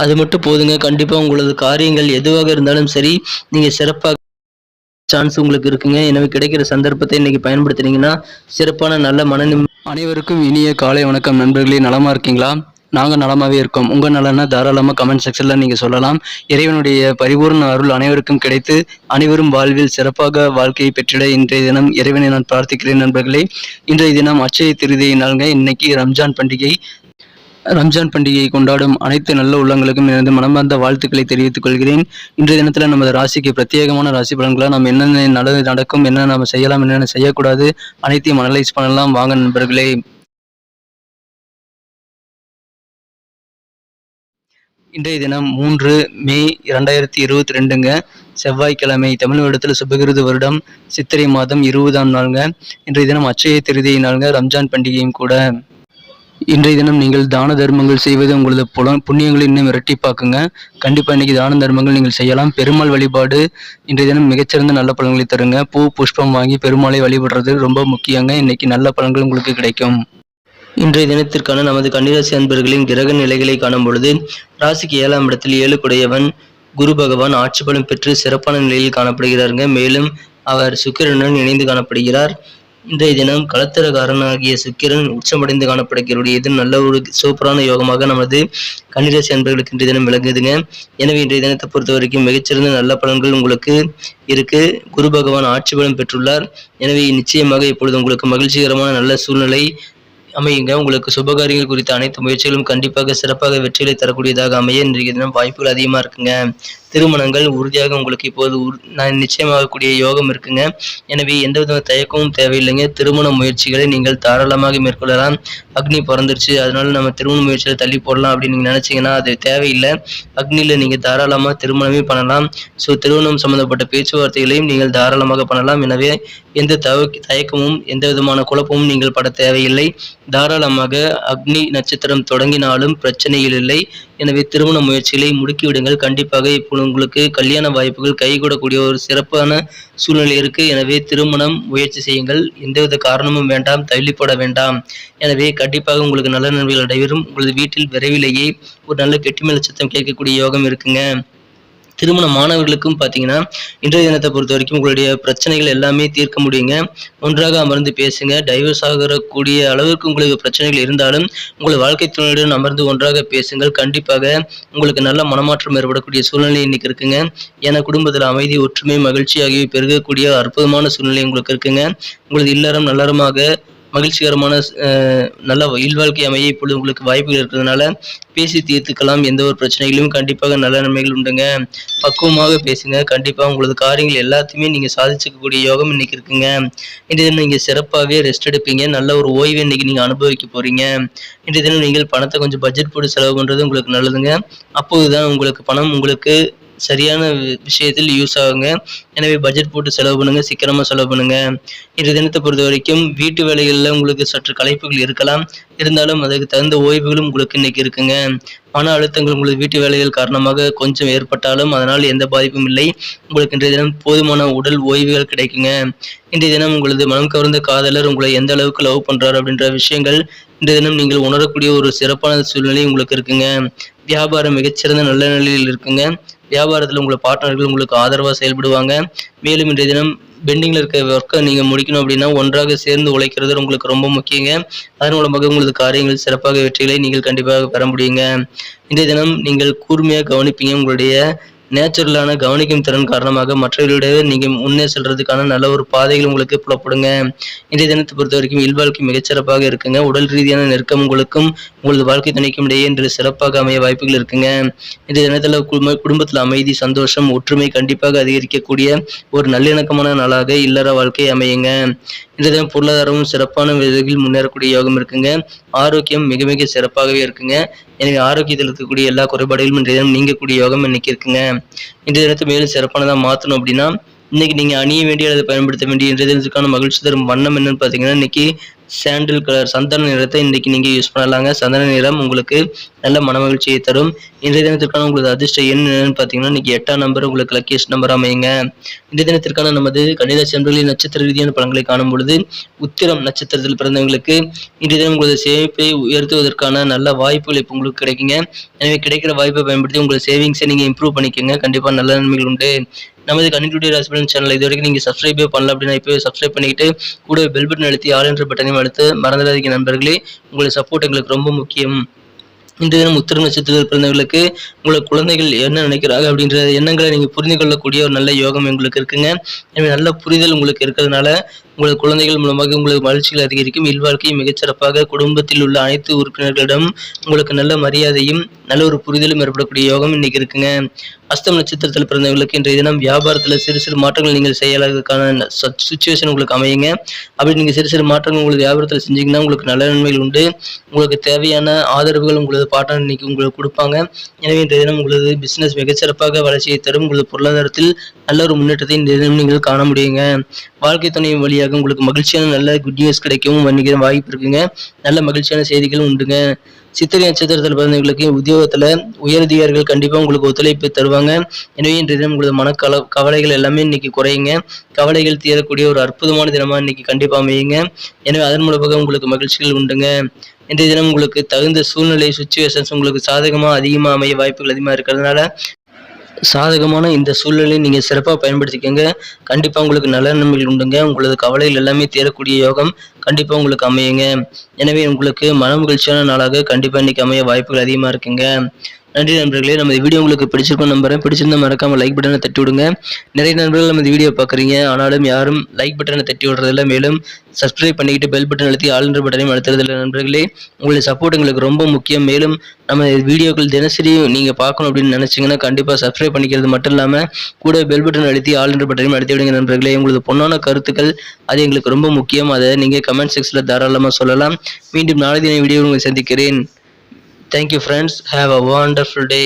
அது மட்டும் போதுங்க. கண்டிப்பா உங்களது காரியங்கள் எதுவாக இருந்தாலும் சரி, நீங்க சிறப்பா சான்ஸ் உங்களுக்கு இருக்குங்க. எனவே கிடைக்கிற சந்தர்ப்பத்தை இன்னைக்கு பயன்படுத்துனீங்கன்னா, சிறப்பான நல்ல அனைவருக்கும் இனிய காலை வணக்கம் நண்பர்களே. நலமா இருக்கீங்களா? நாங்க நலமாவே இருக்கோம். உங்க நலனா தாராளமா கமெண்ட் செக்ஷன்ல நீங்க சொல்லலாம். இறைவனுடைய பரிபூர்ண அருள் அனைவருக்கும் கிடைத்து, அனைவரும் வாழ்வில் சிறப்பாக வாழ்க்கையை பெற்றிட இன்றைய தினம் இறைவனை நான் பிரார்த்திக்கிறேன் நண்பர்களே. இன்றைய தினம் அட்சய திருதியை நாளுங்க. இன்னைக்கு ரம்ஜான் பண்டிகையை கொண்டாடும் அனைத்து நல்ல உள்ளங்களுக்கும் எனது மனமார்ந்த வாழ்த்துக்களை தெரிவித்துக் கொள்கிறேன். இன்றைய தினத்துல நமது ராசிக்கு பிரத்யேகமான ராசி பலன்களா நம்ம என்னென்ன நல்லது நடக்கும், என்னென்ன நம்ம செய்யலாம், என்னென்ன செய்யக்கூடாது, அனைத்தையும் அனலைஸ் பண்ணலாம். வாங்க நண்பர்களே. இன்றைய தினம் 3 மே 2022ங்க. செவ்வாய்க்கிழமை. தமிழ் வருடத்தில் சுபகிருது வருடம் சித்திரை மாதம் 20ஆம் நாளுங்க. இன்றைய தினம் அட்சய திருதியை நாளுங்க. ரம்ஜான் பண்டிகையும் கூட. இன்றைய தினம் நீங்கள் தான தர்மங்கள் செய்வது உங்களது புண்ணியங்களை இன்னும் இரட்டிப்பாக்குங்க. கண்டிப்பா இன்னைக்கு தான தர்மங்கள் நீங்கள் செய்யலாம். பெருமாள் வழிபாடு இன்றைய தினம் மிகச்சிறந்த நல்ல பலன்களை தருங்க. பூ புஷ்பம் வாங்கி பெருமாளை வழிபடுறது ரொம்ப முக்கியங்க. இன்னைக்கு நல்ல பலன்கள் உங்களுக்கு கிடைக்கும். இன்றைய தினத்திற்கான நமது கன்னிராசி அன்பர்களின் கிரக நிலைகளை காணும் பொழுது, ராசிக்கு 7ஆம் இடத்தில் 7 குடையவன் குரு பகவான் ஆட்சி பலம் பெற்று சிறப்பான நிலையில் காணப்படுகிறாருங்க. மேலும் அவர் சுக்கிரனுடன் இணைந்து காணப்படுகிறார். இன்றைய தினம் களத்திரக்காரனாகிய சுக்கிரன் உச்சமடைந்து காணப்படக்கூடியது நல்ல ஒரு சூப்பரான யோகமாக நமது கன்னிராசி அன்பர்களுக்கு இன்றைய தினம் விளங்குதுங்க. எனவே இன்றைய தினத்தை பொறுத்த வரைக்கும் மிகச்சிறந்த நல்ல பலன்கள் உங்களுக்கு இருக்கு. குரு பகவான் ஆட்சி பலம் பெற்றுள்ளார். எனவே நிச்சயமாக இப்பொழுது உங்களுக்கு மகிழ்ச்சிகரமான நல்ல சூழ்நிலை அமையுங்க. உங்களுக்கு சுபகாரியங்கள் குறித்த அனைத்து முயற்சிகளும் கண்டிப்பாக சிறப்பாக வெற்றிகளை தரக்கூடியதாக அமைய இன்றைய தினம் வாய்ப்புகள் அதிகமாக இருக்குங்க. திருமணங்கள் உறுதியாக உங்களுக்கு இப்போது நிச்சயமாகக்கூடிய யோகம் இருக்குங்க. எனவே எந்தவித தயக்கமும் தேவையில்லைங்க. திருமண முயற்சிகளை நீங்கள் தாராளமாக மேற்கொள்ளலாம். அக்னி பிறந்துருச்சு, அதனால நம்ம திருமண முயற்சியை தள்ளி போடலாம் அப்படின்னு நீங்க நினைச்சீங்கன்னா அது தேவையில்லை. அக்னியில நீங்க தாராளமா திருமணமே பண்ணலாம். ஸோ திருமணம் சம்பந்தப்பட்ட பேச்சுவார்த்தைகளையும் நீங்கள் தாராளமாக பண்ணலாம். எனவே எந்த தயக்கமும் எந்த விதமான குழப்பமும் நீங்கள் பட தேவையில்லை. தாராளமாக அக்னி நட்சத்திரம் தொடங்கினாலும் பிரச்சனைகள் இல்லை. எனவே திருமண முயற்சிகளை முடுக்கிவிடுங்கள். கண்டிப்பாக இப்போ உங்களுக்கு கல்யாண வாய்ப்புகள் கைகூடக்கூடிய ஒரு சிறப்பான சூழ்நிலை இருக்கு. எனவே திருமணம் முயற்சி செய்யுங்கள். எந்தவித காரணமும் வேண்டாம், தள்ளிப்பட வேண்டாம். எனவே கண்டிப்பாக உங்களுக்கு நல்ல நன்மைகள் நடைபெறும். உங்களது வீட்டில் விரைவிலேயே ஒரு நல்ல கெட்டிமேல சத்தம் கேட்கக்கூடிய யோகம் இருக்குங்க. திருமண மாணவர்களுக்கும் பார்த்தீங்கன்னா, இன்றைய தினத்தை பொறுத்த வரைக்கும் உங்களுடைய பிரச்சனைகள் எல்லாமே தீர்க்க முடியுங்க. ஒன்றாக அமர்ந்து பேசுங்க. டைவர்ஸ் ஆகக்கூடிய அளவுக்கு உங்களுக்கு பிரச்சனைகள் இருந்தாலும், உங்கள் வாழ்க்கை துணையுடன் அமர்ந்து ஒன்றாக பேசுங்கள். கண்டிப்பாக உங்களுக்கு நல்ல மனமாற்றம் ஏற்படக்கூடிய சூழ்நிலை இன்னைக்கு இருக்குங்க. ஏன்னா குடும்பத்தில் அமைதி, ஒற்றுமை, மகிழ்ச்சி ஆகியவை பெருகக்கூடிய அற்புதமான சூழ்நிலை உங்களுக்கு இருக்குங்க. உங்களது இல்லறம் நல்லறமாக மகிழ்ச்சிகரமான நல்ல இல்வாழ்க்கை அமைய இப்பொழுது உங்களுக்கு வாய்ப்புகள் இருக்கிறதுனால பேசி தீர்த்துக்கலாம். எந்த ஒரு பிரச்சனைகளையும் கண்டிப்பாக நல்ல நன்மைகள் உண்டுங்க. பக்குவமாக பேசுங்க. கண்டிப்பாக உங்களது காரியங்கள் எல்லாத்தையுமே நீங்கள் சாதிச்சுக்கக்கூடிய யோகம் இன்னைக்கு இருக்குங்க. இன்றைய தினம் நீங்கள் சிறப்பாகவே ரெஸ்ட் எடுப்பீங்க. நல்ல ஒரு ஓய்வு இன்னைக்கு நீங்கள் அனுபவிக்க போறீங்க. இன்றைய தினம் நீங்கள் பணத்தை கொஞ்சம் பட்ஜெட் போட்டு செலவு பண்ணுறது உங்களுக்கு நல்லதுங்க. அப்போதுதான் உங்களுக்கு பணம் உங்களுக்கு சரியான விஷயத்தில் யூஸ் ஆகுங்க. எனவே பட்ஜெட் போட்டு செலவு பண்ணுங்க. சீக்கிரமா செலவு பண்ணுங்க. இன்றைய தினத்தை பொறுத்த வரைக்கும் வீட்டு வேலைகளில் உங்களுக்கு சற்று களைப்புகள் இருக்கலாம். இருந்தாலும் அதுக்கு தகுந்த ஓய்வுகளும் உங்களுக்கு இன்னைக்கு இருக்குங்க. மன அழுத்தங்கள் உங்களது வீட்டு வேலைகள் காரணமாக கொஞ்சம் ஏற்பட்டாலும் அதனால் எந்த பாதிப்பும் இல்லை. உங்களுக்கு இன்றைய தினம் போதுமான உடல் ஓய்வுகள் கிடைக்குங்க. இன்றைய தினம் உங்களது மனம் கவர்ந்த காதலர் உங்களை எந்த அளவுக்கு லவ் பண்றாரு அப்படின்ற விஷயங்கள் இன்றைய தினம் நீங்கள் உணரக்கூடிய ஒரு சிறப்பான சூழ்நிலை உங்களுக்கு இருக்குங்க. வியாபாரம் மிகச்சிறந்த நல்ல நிலையில் இருக்குங்க. வியாபாரத்தில் உங்களை பார்ட்னர்கள் உங்களுக்கு ஆதரவாக செயல்படுவாங்க. மேலும் இன்றைய தினம் பெண்டிங்கில் இருக்க ஒர்க்கை நீங்கள் முடிக்கணும் அப்படின்னா ஒன்றாக சேர்ந்து உழைக்கிறது உங்களுக்கு ரொம்ப முக்கியங்க. அதன் மூலமாக உங்களது காரியங்கள் சிறப்பாக வெற்றிகளை நீங்கள் கண்டிப்பாக பெற முடியுங்க. இன்றைய தினம் நீங்கள் கூர்மையாக கவனிப்பீங்க. உங்களுடைய நேச்சுரலான கவனிக்கும் திறன் காரணமாக மற்றவர்களிடையே நீங்கள் முன்னே செல்றதுக்கான நல்ல ஒரு பாதைகள் உங்களுக்கு புலப்படுங்க. இன்றைய தினத்தை பொறுத்த வரைக்கும் இல்வாழ்க்கை மிகச்சிறப்பாக இருக்குங்க. உடல் ரீதியான நெருக்கம் உங்களுக்கும் உங்களது வாழ்க்கை துணைக்கும் இடையே இன்று சிறப்பாக அமைய வாய்ப்புகள் இருக்குங்க. இன்றைய தினத்தில் குடும்பத்தில் அமைதி, சந்தோஷம், ஒற்றுமை கண்டிப்பாக அதிகரிக்கக்கூடிய ஒரு நல்லிணக்கமான நாளாக இல்லற வாழ்க்கை அமையுங்க. இன்றைய தினம் பொருளாதாரமும் சிறப்பான விதத்தில் முன்னேறக்கூடிய யோகம் இருக்குங்க. ஆரோக்கியம் மிக மிக சிறப்பாகவே இருக்குங்க. எனவே ஆரோக்கியத்தில் இருக்கக்கூடிய எல்லா குறைபாடுகளும் இன்றைய தினம் நீங்கக்கூடிய யோகம் இன்னைக்கு இருக்குங்க. இன்றைய தினத்தை மேலும் சிறப்பானதாக மாற்றணும் அப்படின்னா இன்னைக்கு நீங்க அணிய வேண்டிய அல்லது பயன்படுத்த வேண்டிய இன்றைய தினத்துக்கான மகிழ்ச்சி தரும் வண்ணம் என்னன்னு பார்த்தீங்கன்னா இன்னைக்கு சாண்டில் கலர் சந்தன நிறத்தை இன்னைக்கு நீங்கள் யூஸ் பண்ணலாங்க. சந்தன நிறம் உங்களுக்கு நல்ல மனமகிழ்ச்சியை தரும். இன்றைய தினத்திற்கான உங்களுக்கு அதிர்ஷ்ட எண் என்னன்னு பார்த்தீங்கன்னா, இன்னைக்கு 8ஆம் நம்பர் உங்களுக்கு லக்கியஸ்ட் நம்பர் அமையுங்க. இன்றைய தினத்திற்கான நமது கன்னிராசி அன்பர்களின் நட்சத்திர ரீதியான பலன்களை காணும் பொழுது, உத்திரம் நட்சத்திரத்தில் பிறந்தவங்களுக்கு இன்றைய தினம் உங்களது சேமிப்பை உயர்த்துவதற்கான நல்ல வாய்ப்புகள் இப்போ உங்களுக்கு கிடைக்குங்க. எனவே கிடைக்கிற வாய்ப்பை பயன்படுத்தி உங்கள் சேவிங்ஸை நீங்கள் இம்ப்ரூவ் பண்ணிக்கோங்க. கண்டிப்பாக நல்ல நன்மைகள் உண்டு. நமது கன்னிடுடைய ராசி பலன் சேனல் இது வரைக்கும் நீங்கள் சப்ஸ்கிரைபே பண்ணல அப்படின்னா இப்போவே சப்ஸ்கிரைப் பண்ணிக்கிட்டு கூட பெல் பட்டன் அழுத்தி ஆல் என்ற பட்டனையும் அழுத்து மறந்துடாதீங்க நண்பர்களே. உங்களுடைய சப்போர்ட் எங்களுக்கு ரொம்ப முக்கியம். இன்றைய தினம் உத்திரம் நட்சத்திரத்தில் பிறந்தவர்களுக்கு உங்களுக்கு குழந்தைகள் என்ன நினைக்கிறாங்க அப்படின்ற எண்ணங்களை நீங்கள் புரிந்து கொள்ளக்கூடிய ஒரு நல்ல யோகம் உங்களுக்கு இருக்குங்க. எனவே நல்ல புரிதல் உங்களுக்கு இருக்கிறதுனால உங்களது குழந்தைகள் மூலமாக உங்களுக்கு மகிழ்ச்சிகள் அதிகரிக்கும். இல்வாழ்க்கையும் மிகச்சிறப்பாக குடும்பத்தில் உள்ள அனைத்து உறுப்பினர்களிடம் உங்களுக்கு நல்ல மரியாதையும் நல்ல ஒரு புரிதலும் ஏற்படக்கூடிய யோகம் இன்னைக்கு இருக்குங்க. அஸ்தம் நட்சத்திரத்தில் பிறந்தவர்களுக்கு இன்றைய தினம் வியாபாரத்தில் சிறு சிறு மாற்றங்கள் நீங்கள் செய்யறதுக்கான சுச்சுவேஷன் உங்களுக்கு அமையுங்க. அப்படி நீங்கள் சிறு சிறு மாற்றங்கள் உங்களுக்கு வியாபாரத்தில் செஞ்சீங்கன்னா உங்களுக்கு நல்ல நன்மைகள் உண்டு. உங்களுக்கு தேவையான ஆதரவுகள் உங்களது பார்ட்னர் இன்னைக்கு உங்களுக்கு கொடுப்பாங்க. எனவே இன்றைய தினம் உங்களது பிசினஸ் மிகச்சிறப்பாக வளர்ச்சியை தரும். உங்களது பொருளாதாரத்தில் நல்ல ஒரு முன்னேற்றத்தை இன்றைய தினம் நீங்கள் காண முடியுங்க. வாழ்க்கை துணை வழியாக உங்களுக்கு மகிழ்ச்சியான நல்ல குட் நியூஸ் கிடைக்கவும் வன்னிக்கிற வாய்ப்பு இருக்குங்க. நல்ல மகிழ்ச்சியான செய்திகளும் உண்டுங்க. சித்திரை நட்சத்திரத்தில் பிறந்தவர்களுக்கு உத்தியோகத்துல உயரதிகாரிகள் கண்டிப்பா உங்களுக்கு ஒத்துழைப்பு தருவாங்க. எனவே இன்றைய தினம் உங்களது கவலைகள் எல்லாமே இன்னைக்கு குறையுங்க. கவலைகள் தீரக்கூடிய ஒரு அற்புதமான தினமா இன்னைக்கு கண்டிப்பா அமையுங்க. எனவே அதன் மூலமாக உங்களுக்கு மகிழ்ச்சிகள் உண்டுங்க. இன்றைய தினம் உங்களுக்கு தகுந்த சூழ்நிலை சுச்சுவேஷன்ஸ் உங்களுக்கு சாதகமா அதிகமா அமைய வாய்ப்புகள் அதிகமா இருக்கிறதுனால சாதகமான இந்த சூழ்நிலையை நீங்கள் சிறப்பாக பயன்படுத்திக்கங்க. கண்டிப்பாக உங்களுக்கு நல்ல நன்மைகள் உண்டுங்க. உங்களது கவலைகள் எல்லாமே தீரக்கூடிய யோகம் கண்டிப்பாக உங்களுக்கு அமையுங்க. எனவே உங்களுக்கு மன மகிழ்ச்சியான நாளாக கண்டிப்பாக இன்னைக்கு அமைய வாய்ப்புகள் அதிகமாக இருக்குங்க. நன்றி நண்பர்களே. நம்ம வீடியோ உங்களுக்கு பிடிச்சிருக்கும் நம்புறேன். பிடிச்சிருந்தா மறக்காம லைக் பட்டனை தட்டி விடுங்க. நிறைய நண்பர்கள் நம்ம வீடியோ பார்க்குறீங்க, ஆனாலும் யாரும் லைக் பட்டனை தட்டி விடுறதில்ல. மேலும் சப்ஸ்கிரைப் பண்ணிக்கிட்டு பெல் பட்டன் அழுத்தி ஆல் என்ற பட்டனையும் அழுத்துறதில்ல நண்பர்களே. உங்களுடைய சப்போர்ட் எங்களுக்கு ரொம்ப முக்கியம். மேலும் நம்ம வீடியோக்கள் தினசரி நீங்கள் பார்க்கணும் அப்படின்னு நினச்சிங்கன்னா கண்டிப்பாக சப்ஸ்கிரைப் பண்ணிக்கிறது மட்டும் இல்லாமல் கூட பெல் பட்டன் அழுத்தி ஆல் என்ற பட்டனையும் அழுத்தி விடுங்க நண்பர்களே. உங்களது பொன்னான கருத்துக்கள் அது எங்களுக்கு ரொம்ப முக்கியம். அதை நீங்கள் கமெண்ட் செக்ஷனில் தாராளமாக சொல்லலாம். மீண்டும் நாளை தின வீடியோ உங்களை சந்திக்கிறேன். Thank you friends. Have a wonderful day.